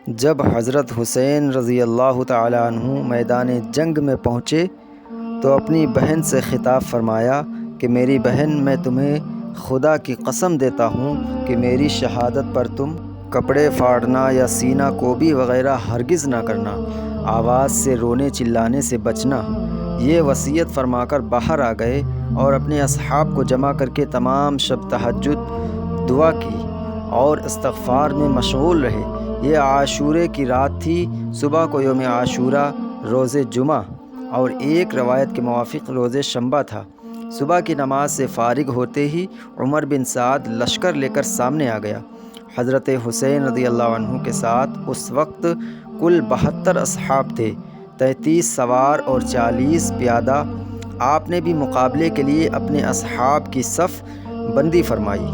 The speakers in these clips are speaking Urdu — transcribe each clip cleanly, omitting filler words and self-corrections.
جب حضرت حسین رضی اللہ تعالیٰ عنہ میدان جنگ میں پہنچے تو اپنی بہن سے خطاب فرمایا کہ میری بہن، میں تمہیں خدا کی قسم دیتا ہوں کہ میری شہادت پر تم کپڑے پھاڑنا یا سینہ کوبی وغیرہ ہرگز نہ کرنا، آواز سے رونے چلانے سے بچنا۔ یہ وصیت فرما کر باہر آ گئے اور اپنے اصحاب کو جمع کر کے تمام شب تہجد دعا کی اور استغفار میں مشغول رہے۔ یہ عاشورے کی رات تھی۔ صبح کو یوم عاشورہ روز جمعہ اور ایک روایت کے موافق روز شنبہ تھا۔ صبح کی نماز سے فارغ ہوتے ہی عمر بن سعد لشکر لے کر سامنے آ گیا۔ حضرت حسین رضی اللہ عنہ کے ساتھ اس وقت کل 72 اصحاب تھے، 33 سوار اور 40 پیادہ۔ آپ نے بھی مقابلے کے لیے اپنے اصحاب کی صف بندی فرمائی۔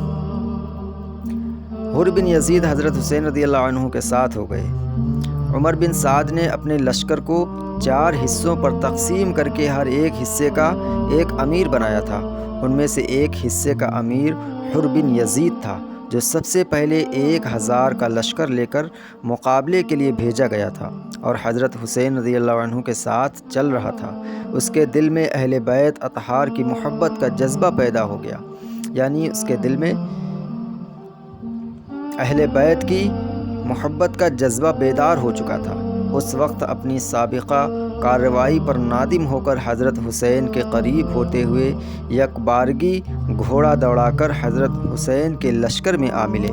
حر بن یزید حضرت حسین رضی اللہ عنہ کے ساتھ ہو گئے۔ عمر بن سعد نے اپنے لشکر کو 4 حصوں پر تقسیم کر کے ہر ایک حصے کا ایک امیر بنایا تھا۔ ان میں سے ایک حصے کا امیر حر بن یزید تھا، جو سب سے پہلے 1000 کا لشکر لے کر مقابلے کے لیے بھیجا گیا تھا اور حضرت حسین رضی اللہ عنہ کے ساتھ چل رہا تھا۔ اس کے دل میں اہل بیت اطہار کی محبت کا جذبہ پیدا ہو گیا، یعنی اس کے دل میں اہل بیت کی محبت کا جذبہ بیدار ہو چکا تھا۔ اس وقت اپنی سابقہ کارروائی پر نادم ہو کر حضرت حسین کے قریب ہوتے ہوئے یک بارگی گھوڑا دوڑا کر حضرت حسین کے لشکر میں آ ملے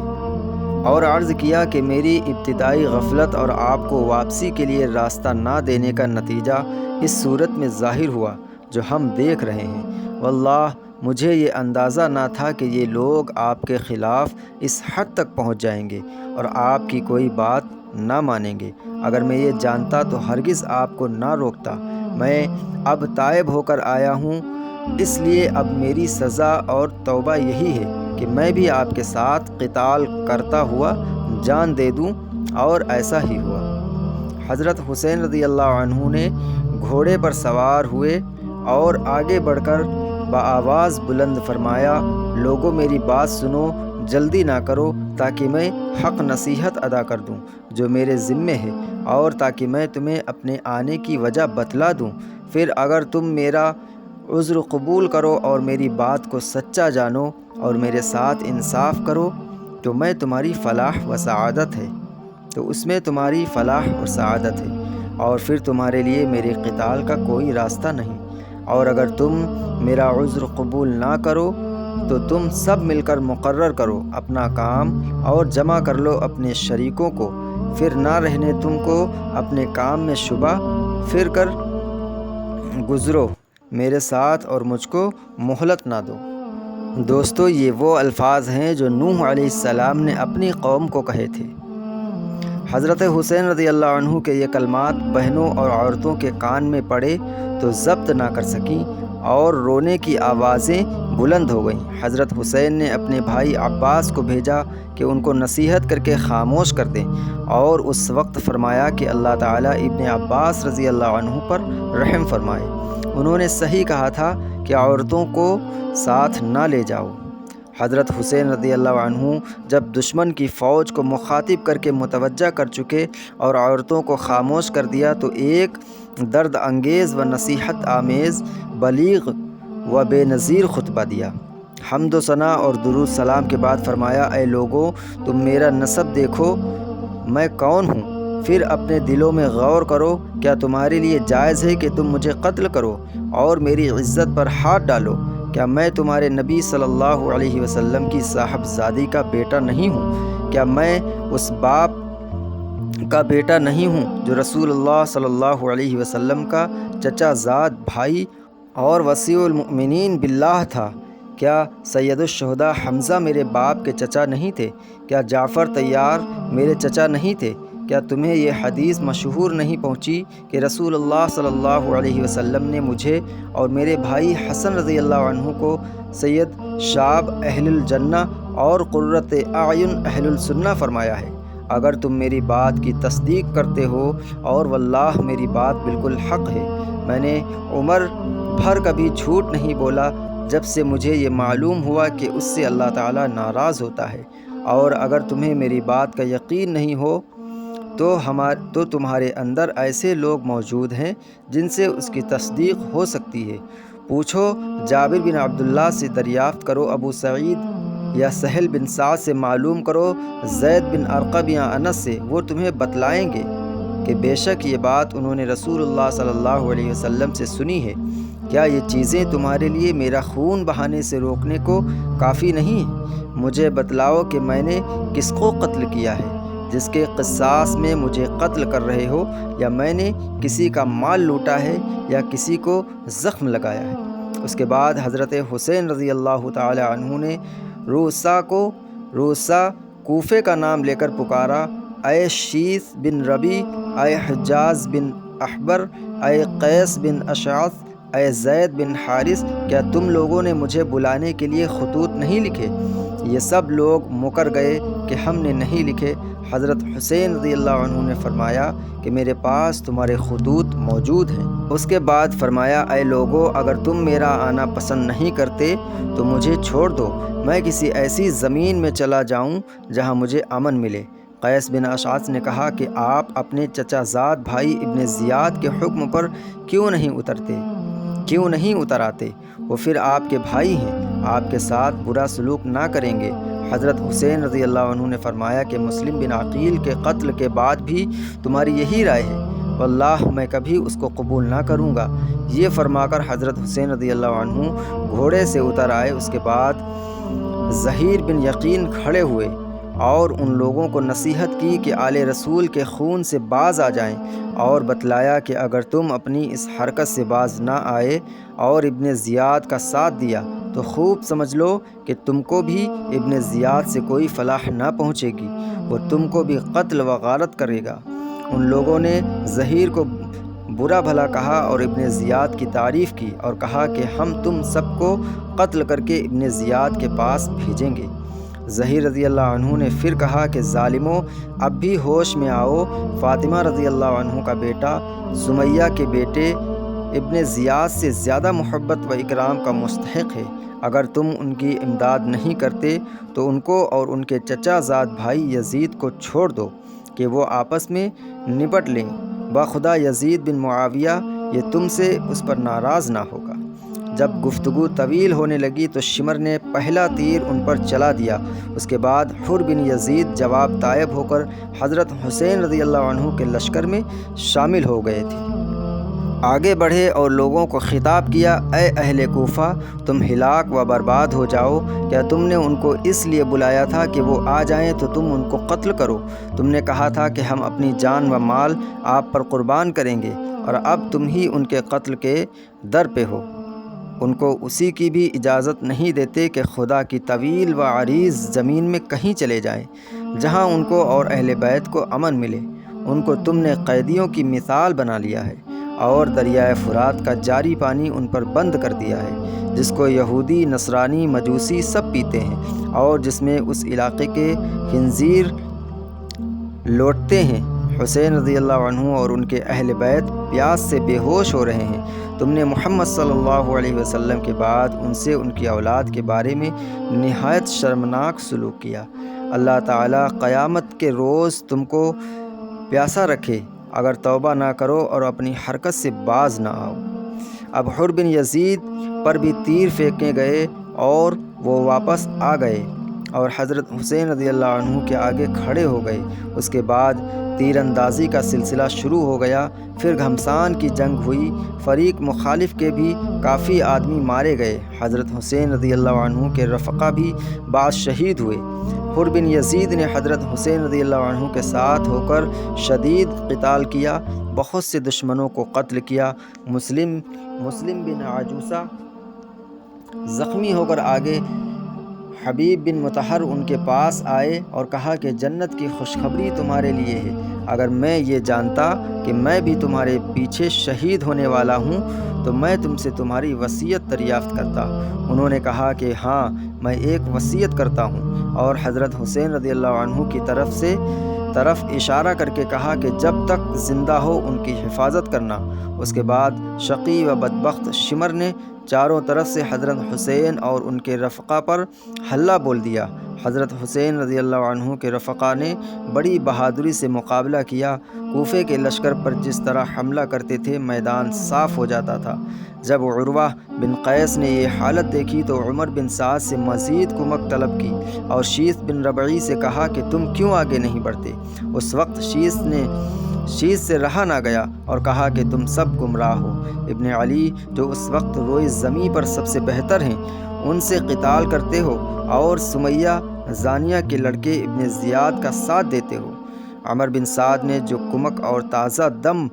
اور عرض کیا کہ میری ابتدائی غفلت اور آپ کو واپسی کے لیے راستہ نہ دینے کا نتیجہ اس صورت میں ظاہر ہوا جو ہم دیکھ رہے ہیں۔ واللہ مجھے یہ اندازہ نہ تھا کہ یہ لوگ آپ کے خلاف اس حد تک پہنچ جائیں گے اور آپ کی کوئی بات نہ مانیں گے۔ اگر میں یہ جانتا تو ہرگز آپ کو نہ روکتا۔ میں اب تائب ہو کر آیا ہوں، اس لیے اب میری سزا اور توبہ یہی ہے کہ میں بھی آپ کے ساتھ قتال کرتا ہوا جان دے دوں، اور ایسا ہی ہوا۔ حضرت حسین رضی اللہ عنہ نے گھوڑے پر سوار ہوئے اور آگے بڑھ کر بآواز بلند فرمایا، لوگوں میری بات سنو، جلدی نہ کرو تاکہ میں حق نصیحت ادا کر دوں جو میرے ذمے ہے، اور تاکہ میں تمہیں اپنے آنے کی وجہ بتلا دوں۔ پھر اگر تم میرا عذر قبول کرو اور میری بات کو سچا جانو اور میرے ساتھ انصاف کرو تو میں تمہاری فلاح و سعادت ہے، تو اس میں تمہاری فلاح اور سعادت ہے، اور پھر تمہارے لیے میرے قتال کا کوئی راستہ نہیں۔ اور اگر تم میرا عذر قبول نہ کرو تو تم سب مل کر مقرر کرو اپنا کام اور جمع کر لو اپنے شریکوں کو، پھر نہ رہنے تم کو اپنے کام میں شبہ، پھر کر گزرو میرے ساتھ اور مجھ کو مہلت نہ دو۔ دوستو، یہ وہ الفاظ ہیں جو نوح علیہ السلام نے اپنی قوم کو کہے تھے۔ حضرت حسین رضی اللہ عنہ کے یہ کلمات بہنوں اور عورتوں کے کان میں پڑے تو ضبط نہ کر سکیں اور رونے کی آوازیں بلند ہو گئیں۔ حضرت حسین نے اپنے بھائی عباس کو بھیجا کہ ان کو نصیحت کر کے خاموش کر دیں، اور اس وقت فرمایا کہ اللہ تعالیٰ ابن عباس رضی اللہ عنہ پر رحم فرمائے۔ انہوں نے صحیح کہا تھا کہ عورتوں کو ساتھ نہ لے جاؤ۔ حضرت حسین رضی اللہ عنہ جب دشمن کی فوج کو مخاطب کر کے متوجہ کر چکے اور عورتوں کو خاموش کر دیا تو ایک درد انگیز و نصیحت آمیز، بلیغ و بے نظیر خطبہ دیا۔ حمد و ثنا اور درود سلام کے بعد فرمایا، اے لوگوں، تم میرا نسب دیکھو، میں کون ہوں، پھر اپنے دلوں میں غور کرو، کیا تمہارے لیے جائز ہے کہ تم مجھے قتل کرو اور میری عزت پر ہاتھ ڈالو؟ کیا میں تمہارے نبی صلی اللہ علیہ وسلم کی صاحبزادی کا بیٹا نہیں ہوں؟ کیا میں اس باپ کا بیٹا نہیں ہوں جو رسول اللہ صلی اللہ علیہ وسلم کا چچا زاد بھائی اور وصی المؤمنین باللہ تھا؟ کیا سید الشہداء حمزہ میرے باپ کے چچا نہیں تھے؟ کیا جعفر طیار میرے چچا نہیں تھے؟ کیا تمہیں یہ حدیث مشہور نہیں پہنچی کہ رسول اللہ صلی اللہ علیہ وسلم نے مجھے اور میرے بھائی حسن رضی اللہ عنہ کو سید شاب اہل الجنہ اور قرۃ اعین اہل السنہ فرمایا ہے؟ اگر تم میری بات کی تصدیق کرتے ہو، اور واللہ میری بات بالکل حق ہے، میں نے عمر بھر کبھی جھوٹ نہیں بولا جب سے مجھے یہ معلوم ہوا کہ اس سے اللہ تعالیٰ ناراض ہوتا ہے، اور اگر تمہیں میری بات کا یقین نہیں ہو تو تمہارے اندر ایسے لوگ موجود ہیں جن سے اس کی تصدیق ہو سکتی ہے۔ پوچھو، جابر بن عبداللہ سے دریافت کرو، ابو سعید یا سہل بن سعد سے معلوم کرو، زید بن ارقم یا انس سے، وہ تمہیں بتلائیں گے کہ بے شک یہ بات انہوں نے رسول اللہ صلی اللہ علیہ وسلم سے سنی ہے۔ کیا یہ چیزیں تمہارے لیے میرا خون بہانے سے روکنے کو کافی نہیں؟ مجھے بتلاؤ کہ میں نے کس کو قتل کیا ہے جس کے قصاص میں مجھے قتل کر رہے ہو، یا میں نے کسی کا مال لوٹا ہے یا کسی کو زخم لگایا ہے۔ اس کے بعد حضرت حسین رضی اللہ تعالی عنہ نے روسا کوفے کا نام لے کر پکارا، اے شیث بن ربی، اے حجاز بن احبر، اے قیس بن اشعث، اے زید بن حارث، کیا تم لوگوں نے مجھے بلانے کے لیے خطوط نہیں لکھے؟ یہ سب لوگ مکر گئے کہ ہم نے نہیں لکھے۔ حضرت حسین رضی اللہ عنہ نے فرمایا کہ میرے پاس تمہارے خطوط موجود ہیں۔ اس کے بعد فرمایا، اے لوگو، اگر تم میرا آنا پسند نہیں کرتے تو مجھے چھوڑ دو، میں کسی ایسی زمین میں چلا جاؤں جہاں مجھے امن ملے۔ قیس بن اشعث نے کہا کہ آپ اپنے چچا زاد بھائی ابن زیاد کے حکم پر کیوں نہیں اتر آتے؟ وہ پھر آپ کے بھائی ہیں، آپ کے ساتھ برا سلوک نہ کریں گے۔ حضرت حسین رضی اللہ عنہ نے فرمایا کہ مسلم بن عقیل کے قتل کے بعد بھی تمہاری یہی رائے ہے؟ واللہ میں کبھی اس کو قبول نہ کروں گا۔ یہ فرما کر حضرت حسین رضی اللہ عنہ گھوڑے سے اتر آئے۔ اس کے بعد زہیر بن یقین کھڑے ہوئے اور ان لوگوں کو نصیحت کی کہ آل رسول کے خون سے باز آ جائیں، اور بتلایا کہ اگر تم اپنی اس حرکت سے باز نہ آئے اور ابن زیاد کا ساتھ دیا تو خوب سمجھ لو کہ تم کو بھی ابن زیاد سے کوئی فلاح نہ پہنچے گی، وہ تم کو بھی قتل و غارت کرے گا۔ ان لوگوں نے زہیر کو برا بھلا کہا اور ابن زیاد کی تعریف کی اور کہا کہ ہم تم سب کو قتل کر کے ابن زیاد کے پاس بھیجیں گے۔ زہیر رضی اللہ عنہ نے پھر کہا کہ ظالموں، اب بھی ہوش میں آؤ، فاطمہ رضی اللہ عنہ کا بیٹا سمیہ کے بیٹے ابن زیاد سے زیادہ محبت و اکرام کا مستحق ہے۔ اگر تم ان کی امداد نہیں کرتے تو ان کو اور ان کے چچا زاد بھائی یزید کو چھوڑ دو کہ وہ آپس میں نپٹ لیں، بخدا یزید بن معاویہ یہ تم سے اس پر ناراض نہ ہوگا۔ جب گفتگو طویل ہونے لگی تو شمر نے پہلا تیر ان پر چلا دیا۔ اس کے بعد حر بن یزید جواب طائب ہو کر حضرت حسین رضی اللہ عنہ کے لشکر میں شامل ہو گئے تھے۔ آگے بڑھے اور لوگوں کو خطاب کیا، اے اہل کوفہ، تم ہلاک و برباد ہو جاؤ۔ کیا تم نے ان کو اس لیے بلایا تھا کہ وہ آ جائیں تو تم ان کو قتل کرو؟ تم نے کہا تھا کہ ہم اپنی جان و مال آپ پر قربان کریں گے، اور اب تم ہی ان کے قتل کے در پہ ہو۔ ان کو اسی کی بھی اجازت نہیں دیتے کہ خدا کی طویل و عریض زمین میں کہیں چلے جائیں جہاں ان کو اور اہل بیت کو امن ملے۔ ان کو تم نے قیدیوں کی مثال بنا لیا ہے اور دریائے فرات کا جاری پانی ان پر بند کر دیا ہے، جس کو یہودی، نصرانی، مجوسی سب پیتے ہیں، اور جس میں اس علاقے کے خنزیر لوٹتے ہیں۔ حسین رضی اللہ عنہ اور ان کے اہل بیت پیاس سے بے ہوش ہو رہے ہیں۔ تم نے محمد صلی اللہ علیہ وسلم کے بعد ان سے ان کی اولاد کے بارے میں نہایت شرمناک سلوک کیا۔ اللہ تعالیٰ قیامت کے روز تم کو پیاسا رکھے اگر توبہ نہ کرو اور اپنی حرکت سے باز نہ آؤ۔ اب حر بن یزید پر بھی تیر پھینکے گئے اور وہ واپس آ گئے اور حضرت حسین رضی اللہ عنہ کے آگے کھڑے ہو گئے۔ اس کے بعد تیر اندازی کا سلسلہ شروع ہو گیا۔ پھر گھمسان کی جنگ ہوئی، فریق مخالف کے بھی کافی آدمی مارے گئے۔ حضرت حسین رضی اللہ عنہ کے رفقا بھی بعض شہید ہوئے۔ حر بن یزید نے حضرت حسین رضی اللہ عنہ کے ساتھ ہو کر شدید قتال کیا، بہت سے دشمنوں کو قتل کیا۔ مسلم بن عجوسہ زخمی ہو کر آگے حبیب بن مطہر ان کے پاس آئے اور کہا کہ جنت کی خوشخبری تمہارے لیے ہے۔ اگر میں یہ جانتا کہ میں بھی تمہارے پیچھے شہید ہونے والا ہوں تو میں تم سے تمہاری وصیت دریافت کرتا۔ انہوں نے کہا کہ ہاں، میں ایک وصیت کرتا ہوں، اور حضرت حسین رضی اللہ عنہ کی طرف اشارہ کر کے کہا کہ جب تک زندہ ہو ان کی حفاظت کرنا۔ اس کے بعد شقی و بدبخت شمر نے چاروں طرف سے حضرت حسین اور ان کے رفقا پر حلہ بول دیا حضرت حسین رضی اللہ عنہ کے رفقا نے بڑی بہادری سے مقابلہ کیا۔ کوفے کے لشکر پر جس طرح حملہ کرتے تھے میدان صاف ہو جاتا تھا۔ جب عروہ بن قیس نے یہ حالت دیکھی تو عمر بن سعد سے مزید کمک طلب کی اور شیث بن ربعی سے کہا کہ تم کیوں آگے نہیں بڑھتے؟ اس وقت شیث سے رہا نہ گیا اور کہا کہ تم سب گمراہ ہو۔ ابن علی جو اس وقت روئے زمین پر سب سے بہتر ہیں، ان سے قتال کرتے ہو اور سمیہ زانیہ کے لڑکے ابن زیاد کا ساتھ دیتے ہو۔ عمر بن سعد نے جو کمک اور تازہ دم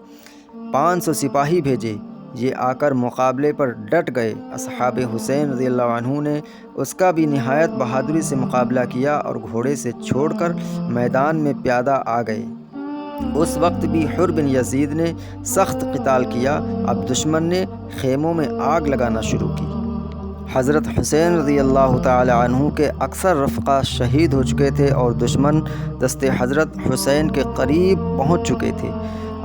500 سپاہی بھیجے، یہ آ کر مقابلے پر ڈٹ گئے۔ اصحاب حسین رضی اللہ عنہ نے اس کا بھی نہایت بہادری سے مقابلہ کیا اور گھوڑے سے چھوڑ کر میدان میں پیادہ آ گئے۔ اس وقت بھی حر بن یزید نے سخت قتال کیا۔ اب دشمن نے خیموں میں آگ لگانا شروع کی۔ حضرت حسین رضی اللہ تعالی عنہ کے اکثر رفقا شہید ہو چکے تھے اور دشمن دست حضرت حسین کے قریب پہنچ چکے تھے۔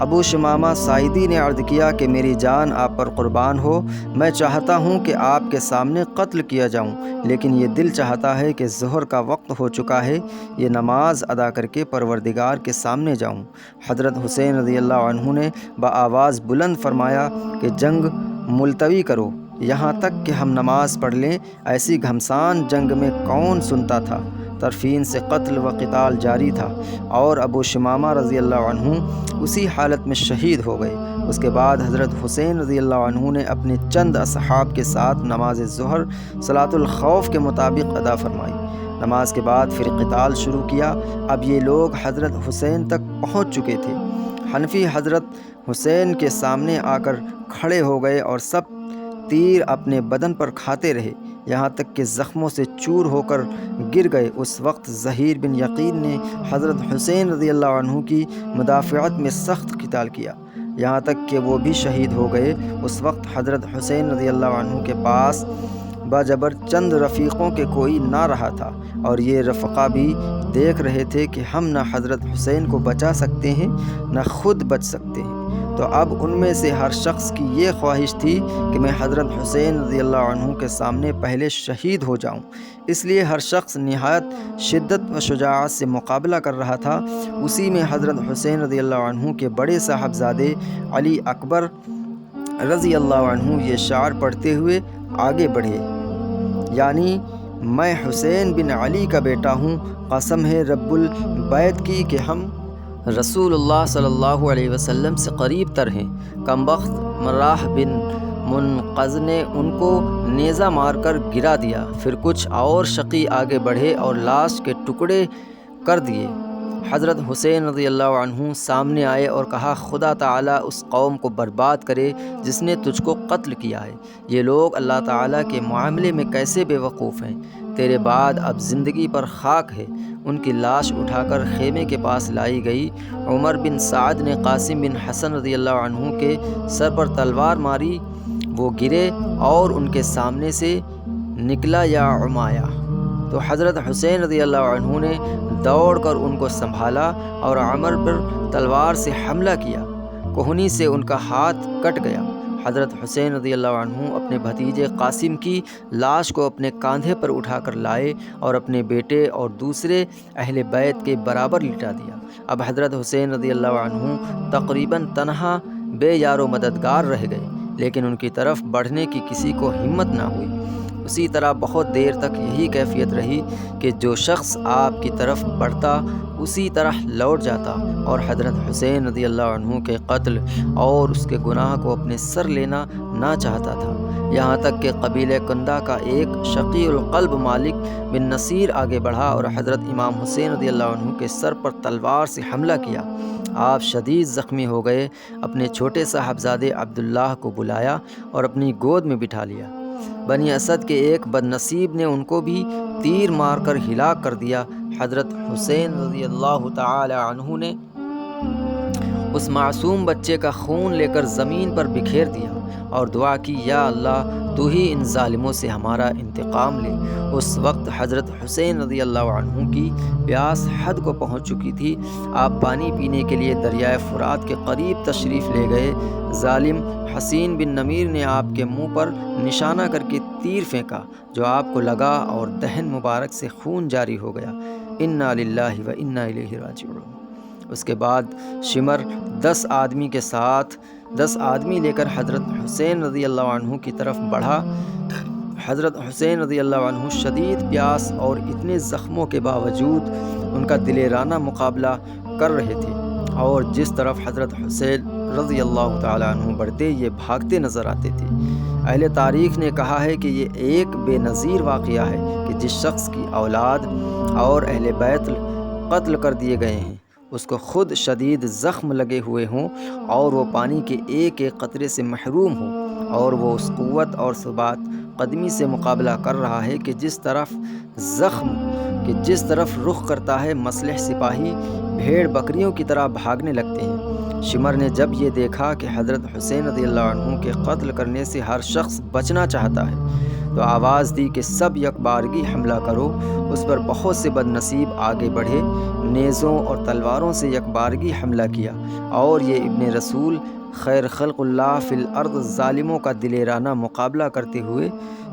ابو شمامہ ساعدی نے عرض کیا کہ میری جان آپ پر قربان ہو، میں چاہتا ہوں کہ آپ کے سامنے قتل کیا جاؤں، لیکن یہ دل چاہتا ہے کہ ظہر کا وقت ہو چکا ہے، یہ نماز ادا کر کے پروردگار کے سامنے جاؤں۔ حضرت حسین رضی اللہ عنہ نے بآواز بلند فرمایا کہ جنگ ملتوی کرو یہاں تک کہ ہم نماز پڑھ لیں۔ ایسی گھمسان جنگ میں کون سنتا تھا؟ طرفین سے قتل و قتال جاری تھا اور ابو شمامہ رضی اللہ عنہ اسی حالت میں شہید ہو گئے۔ اس کے بعد حضرت حسین رضی اللہ عنہ نے اپنے چند اصحاب کے ساتھ نماز ظہر صلاۃ الخوف کے مطابق ادا فرمائی۔ نماز کے بعد پھر قتال شروع کیا۔ اب یہ لوگ حضرت حسین تک پہنچ چکے تھے۔ حنفی حضرت حسین کے سامنے آ کر کھڑے ہو گئے اور سب تیر اپنے بدن پر کھاتے رہے، یہاں تک کہ زخموں سے چور ہو کر گر گئے۔ اس وقت ظہیر بن یقین نے حضرت حسین رضی اللہ عنہ کی مدافعت میں سخت قتال کیا، یہاں تک کہ وہ بھی شہید ہو گئے۔ اس وقت حضرت حسین رضی اللہ عنہ کے پاس باجبر چند رفیقوں کے کوئی نہ رہا تھا، اور یہ رفقا بھی دیکھ رہے تھے کہ ہم نہ حضرت حسین کو بچا سکتے ہیں نہ خود بچ سکتے ہیں۔ تو اب ان میں سے ہر شخص کی یہ خواہش تھی کہ میں حضرت حسین رضی اللہ عنہ کے سامنے پہلے شہید ہو جاؤں، اس لیے ہر شخص نہایت شدت و شجاعت سے مقابلہ کر رہا تھا۔ اسی میں حضرت حسین رضی اللہ عنہ کے بڑے صاحبزادے علی اکبر رضی اللہ عنہ یہ شعر پڑھتے ہوئے آگے بڑھے، یعنی میں حسین بن علی کا بیٹا ہوں، قسم ہے رب البیت کی کہ ہم رسول اللہ صلی اللہ علیہ وسلم سے قریب تر ہیں۔ کمبخت مراح بن منقذ نے ان کو نیزہ مار کر گرا دیا۔ پھر کچھ اور شقی آگے بڑھے اور لاش کے ٹکڑے کر دیے۔ حضرت حسین رضی اللہ عنہ سامنے آئے اور کہا، خدا تعالیٰ اس قوم کو برباد کرے جس نے تجھ کو قتل کیا ہے۔ یہ لوگ اللہ تعالیٰ کے معاملے میں کیسے بے وقوف ہیں، تیرے بعد اب زندگی پر خاک ہے۔ ان کی لاش اٹھا کر خیمے کے پاس لائی گئی۔ عمر بن سعد نے قاسم بن حسن رضی اللہ عنہ کے سر پر تلوار ماری، وہ گرے اور ان کے سامنے سے نکلا یا عمایا، تو حضرت حسین رضی اللہ عنہ نے دوڑ کر ان کو سنبھالا اور عمر پر تلوار سے حملہ کیا، کوہنی سے ان کا ہاتھ کٹ گیا۔ حضرت حسین رضی اللہ عنہ اپنے بھتیجے قاسم کی لاش کو اپنے کاندھے پر اٹھا کر لائے اور اپنے بیٹے اور دوسرے اہل بیت کے برابر لٹا دیا۔ اب حضرت حسین رضی اللہ عنہ تقریباً تنہا بے یار و مددگار رہ گئے، لیکن ان کی طرف بڑھنے کی کسی کو ہمت نہ ہوئی۔ اسی طرح بہت دیر تک یہی کیفیت رہی کہ جو شخص آپ کی طرف بڑھتا اسی طرح لوٹ جاتا، اور حضرت حسین رضی اللہ عنہ کے قتل اور اس کے گناہ کو اپنے سر لینا نہ چاہتا تھا، یہاں تک کہ قبیلہ کندہ کا ایک شقی القلب مالک بن نصیر آگے بڑھا اور حضرت امام حسین رضی اللہ عنہ کے سر پر تلوار سے حملہ کیا۔ آپ شدید زخمی ہو گئے، اپنے چھوٹے صاحبزادے عبداللہ کو بلایا اور اپنی گود میں بٹھا لیا۔ بنی اسد کے ایک بد نصیب نے ان کو بھی تیر مار کر ہلاک کر دیا۔ حضرت حسین رضی اللہ تعالی عنہ نے اس معصوم بچے کا خون لے کر زمین پر بکھیر دیا اور دعا کی، یا اللہ تو ہی ان ظالموں سے ہمارا انتقام لے۔ اس وقت حضرت حسین رضی اللہ عنہ کی پیاس حد کو پہنچ چکی تھی۔ آپ پانی پینے کے لیے دریائے فرات کے قریب تشریف لے گئے۔ ظالم حسین بن نمیر نے آپ کے منہ پر نشانہ کر کے تیر پھینکا جو آپ کو لگا اور دہن مبارک سے خون جاری ہو گیا۔ انا للہ و انا الیہ راجعون۔ اس کے بعد شمر 10 آدمی کے ساتھ 10 آدمی لے کر حضرت حسین رضی اللہ عنہ کی طرف بڑھا۔ حضرت حسین رضی اللہ عنہ شدید پیاس اور اتنے زخموں کے باوجود ان کا دلیرانہ مقابلہ کر رہے تھے، اور جس طرف حضرت حسین رضی اللہ تعالیٰ عنہ بڑھتے یہ بھاگتے نظر آتے تھے۔ اہل تاریخ نے کہا ہے کہ یہ ایک بے نظیر واقعہ ہے کہ جس شخص کی اولاد اور اہل بیت قتل کر دیے گئے ہیں، اس کو خود شدید زخم لگے ہوئے ہوں اور وہ پانی کے ایک ایک قطرے سے محروم ہو، اور وہ اس قوت اور ثبات قدمی سے مقابلہ کر رہا ہے کہ جس طرف رخ کرتا ہے مسلح سپاہی بھیڑ بکریوں کی طرح بھاگنے لگتے ہیں۔ شمر نے جب یہ دیکھا کہ حضرت حسین رضی اللہ عنہ کے قتل کرنے سے ہر شخص بچنا چاہتا ہے، تو آواز دی کہ سب یکبارگی حملہ کرو۔ اس پر بہت سے بد نصیب آگے بڑھے، نیزوں اور تلواروں سے یکبارگی حملہ کیا، اور یہ ابن رسول خیر خلق اللہ فی الارض ظالموں کا دلیرانہ مقابلہ کرتے ہوئے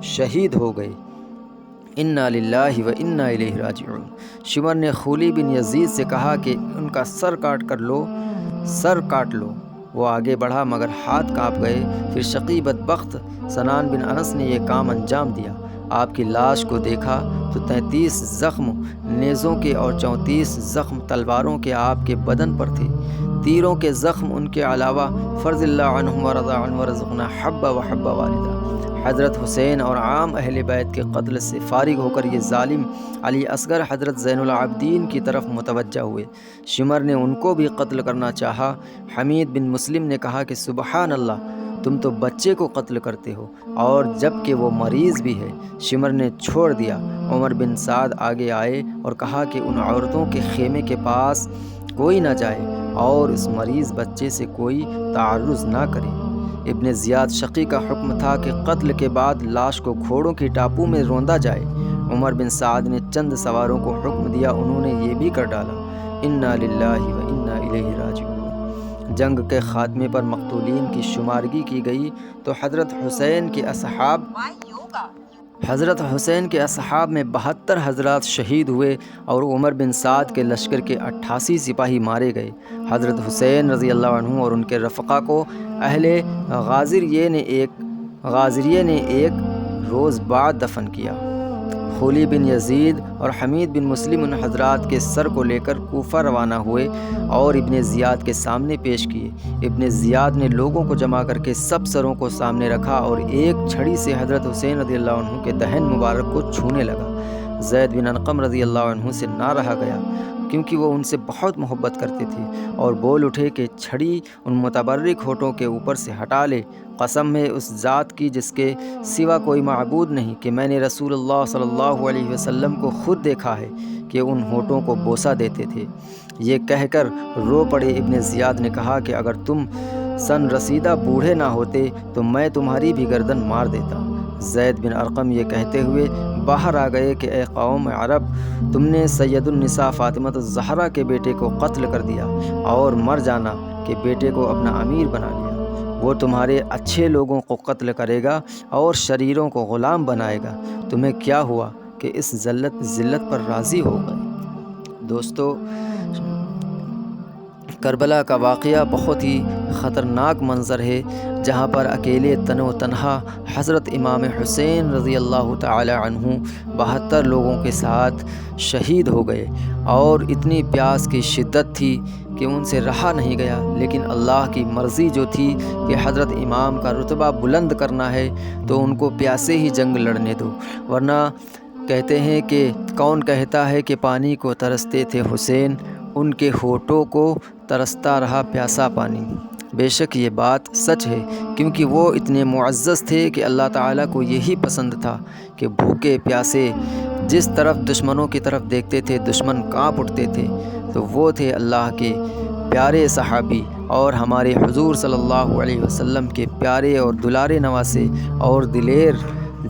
شہید ہو گئے۔ انا للہ و انا الیہ راجعون۔ شمر نے خولی بن یزید سے کہا کہ ان کا سر کاٹ لو۔ وہ آگے بڑھا مگر ہاتھ کانپ گئے۔ پھر شقی بدبخت سنان بن انس نے یہ کام انجام دیا۔ آپ کی لاش کو دیکھا تو 33 زخم نیزوں کے اور 34 زخم تلواروں کے آپ کے بدن پر تھے۔ تیروں کے زخم ان کے علاوہ فرض اللہ عنہم ورضا عنہ ورزقنا حب و حب والدہ۔ حضرت حسین اور عام اہل بیت کے قتل سے فارغ ہو کر یہ ظالم علی اصغر حضرت زین العابدین کی طرف متوجہ ہوئے۔ شمر نے ان کو بھی قتل کرنا چاہا۔ حمید بن مسلم نے کہا کہ سبحان اللہ، تم تو بچے کو قتل کرتے ہو، اور جب کہ وہ مریض بھی ہے۔ شمر نے چھوڑ دیا۔ عمر بن سعد آگے آئے اور کہا کہ ان عورتوں کے خیمے کے پاس کوئی نہ جائے اور اس مریض بچے سے کوئی تعرض نہ کرے۔ ابن زیاد شقی کا حکم تھا کہ قتل کے بعد لاش کو گھوڑوں کی ٹاپوں میں روندا جائے۔ عمر بن سعد نے چند سواروں کو حکم دیا، انہوں نے یہ بھی کر ڈالا۔ انا للہ و انا الیہ راجعون۔ جنگ کے خاتمے پر مقتولین کی شمارگی کی گئی تو حضرت حسین کے اصحاب میں 72 حضرات شہید ہوئے اور عمر بن سعد کے لشکر کے 88 سپاہی مارے گئے۔ حضرت حسین رضی اللہ عنہ اور ان کے رفقا کو اہل غازریہ نے ایک روز بعد دفن کیا۔ خولی بن یزید اور حمید بن مسلم ان حضرات کے سر کو لے کر کوفہ روانہ ہوئے اور ابن زیاد کے سامنے پیش کیے۔ ابن زیاد نے لوگوں کو جمع کر کے سب سروں کو سامنے رکھا اور ایک چھڑی سے حضرت حسین رضی اللہ عنہ کے دہن مبارک کو چھونے لگا۔ زید بن ارقم رضی اللہ عنہ سے نہ رہا گیا، کیونکہ وہ ان سے بہت محبت کرتے تھے، اور بول اٹھے کہ چھڑی ان متبرک ہونٹوں کے اوپر سے ہٹا لے۔ قسم ہے اس ذات کی جس کے سوا کوئی معبود نہیں کہ میں نے رسول اللہ صلی اللہ علیہ وسلم کو خود دیکھا ہے کہ ان ہونٹوں کو بوسہ دیتے تھے۔ یہ کہہ کر رو پڑے۔ ابن زیاد نے کہا کہ اگر تم سن رسیدہ بوڑھے نہ ہوتے تو میں تمہاری بھی گردن مار دیتا۔ زید بن ارقم یہ کہتے ہوئے باہر آ گئے کہ اے قوم عرب، تم نے سید النساء فاطمہ الزہرا کے بیٹے کو قتل کر دیا اور مر جانا کہ بیٹے کو اپنا امیر بنا لیا۔ وہ تمہارے اچھے لوگوں کو قتل کرے گا اور شریروں کو غلام بنائے گا۔ تمہیں کیا ہوا کہ اس ذلت پر راضی ہو گئے؟ دوستو، کربلا کا واقعہ بہت ہی خطرناک منظر ہے، جہاں پر اکیلے تن و تنہا حضرت امام حسین رضی اللہ تعالی عنہ 72 لوگوں کے ساتھ شہید ہو گئے، اور اتنی پیاس کی شدت تھی کہ ان سے رہا نہیں گیا۔ لیکن اللہ کی مرضی جو تھی کہ حضرت امام کا رتبہ بلند کرنا ہے تو ان کو پیاسے ہی جنگ لڑنے دو، ورنہ کہتے ہیں کہ کون کہتا ہے کہ پانی کو ترستے تھے حسین، ان کے ہونٹوں کو ترستا رہا پیاسا پانی۔ بے شک یہ بات سچ ہے، کیونکہ وہ اتنے معزز تھے کہ اللہ تعالیٰ کو یہی پسند تھا کہ بھوکے پیاسے جس طرف دشمنوں کی طرف دیکھتے تھے دشمن کانپ اٹھتے تھے، تو وہ تھے اللہ کے پیارے صحابی اور ہمارے حضور صلی اللہ علیہ وسلم کے پیارے اور دلارے نواسے اور دلیر،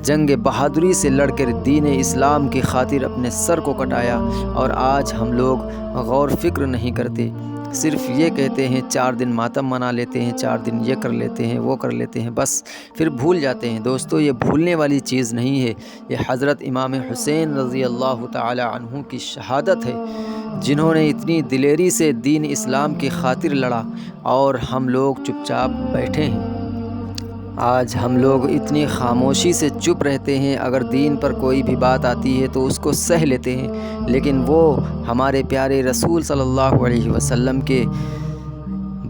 جنگ بہادری سے لڑ کر دین اسلام کی خاطر اپنے سر کو کٹایا، اور آج ہم لوگ غور فکر نہیں کرتے صرف یہ کہتے ہیں 4 دن ماتم منا لیتے ہیں، 4 دن یہ کر لیتے ہیں، وہ کر لیتے ہیں، بس پھر بھول جاتے ہیں۔ دوستو یہ بھولنے والی چیز نہیں ہے، یہ حضرت امام حسین رضی اللہ تعالی عنہ کی شہادت ہے، جنہوں نے اتنی دلیری سے دین اسلام کی خاطر لڑا اور ہم لوگ چپ چاپ بیٹھے ہیں۔ آج ہم لوگ اتنی خاموشی سے چپ رہتے ہیں، اگر دین پر کوئی بھی بات آتی ہے تو اس کو سہ لیتے ہیں، لیکن وہ ہمارے پیارے رسول صلی اللہ علیہ وسلم کے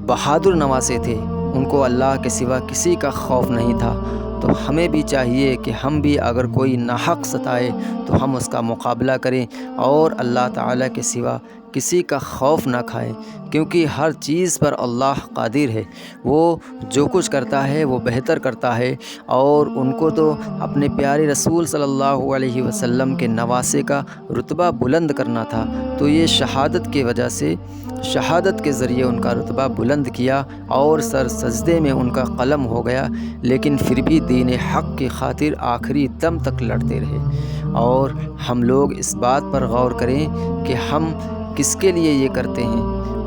بہادر نواسے تھے، ان کو اللہ کے سوا کسی کا خوف نہیں تھا۔ تو ہمیں بھی چاہیے کہ ہم بھی اگر کوئی ناحق ستائے تو ہم اس کا مقابلہ کریں اور اللہ تعالیٰ کے سوا کسی کا خوف نہ کھائیں، کیونکہ ہر چیز پر اللہ قادر ہے، وہ جو کچھ کرتا ہے وہ بہتر کرتا ہے، اور ان کو تو اپنے پیارے رسول صلی اللہ علیہ وسلم کے نواسے کا رتبہ بلند کرنا تھا، تو یہ شہادت کی وجہ سے، شہادت کے ذریعے ان کا رتبہ بلند کیا اور سر سجدے میں ان کا قلم ہو گیا، لیکن پھر بھی دین حق کی خاطر آخری دم تک لڑتے رہے۔ اور ہم لوگ اس بات پر غور کریں کہ ہم کس کے لیے یہ کرتے ہیں،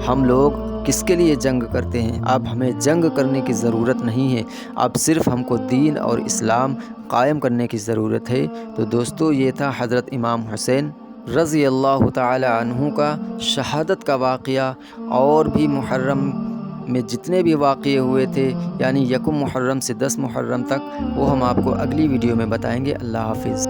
ہم لوگ کس کے لیے جنگ کرتے ہیں۔ اب ہمیں جنگ کرنے کی ضرورت نہیں ہے، اب صرف ہم کو دین اور اسلام قائم کرنے کی ضرورت ہے۔ تو دوستو یہ تھا حضرت امام حسین رضی اللہ تعالی عنہ کا شہادت کا واقعہ، اور بھی محرم میں جتنے بھی واقعے ہوئے تھے، یعنی 1 محرم سے 10 محرم تک، وہ ہم آپ کو اگلی ویڈیو میں بتائیں گے۔ اللہ حافظ۔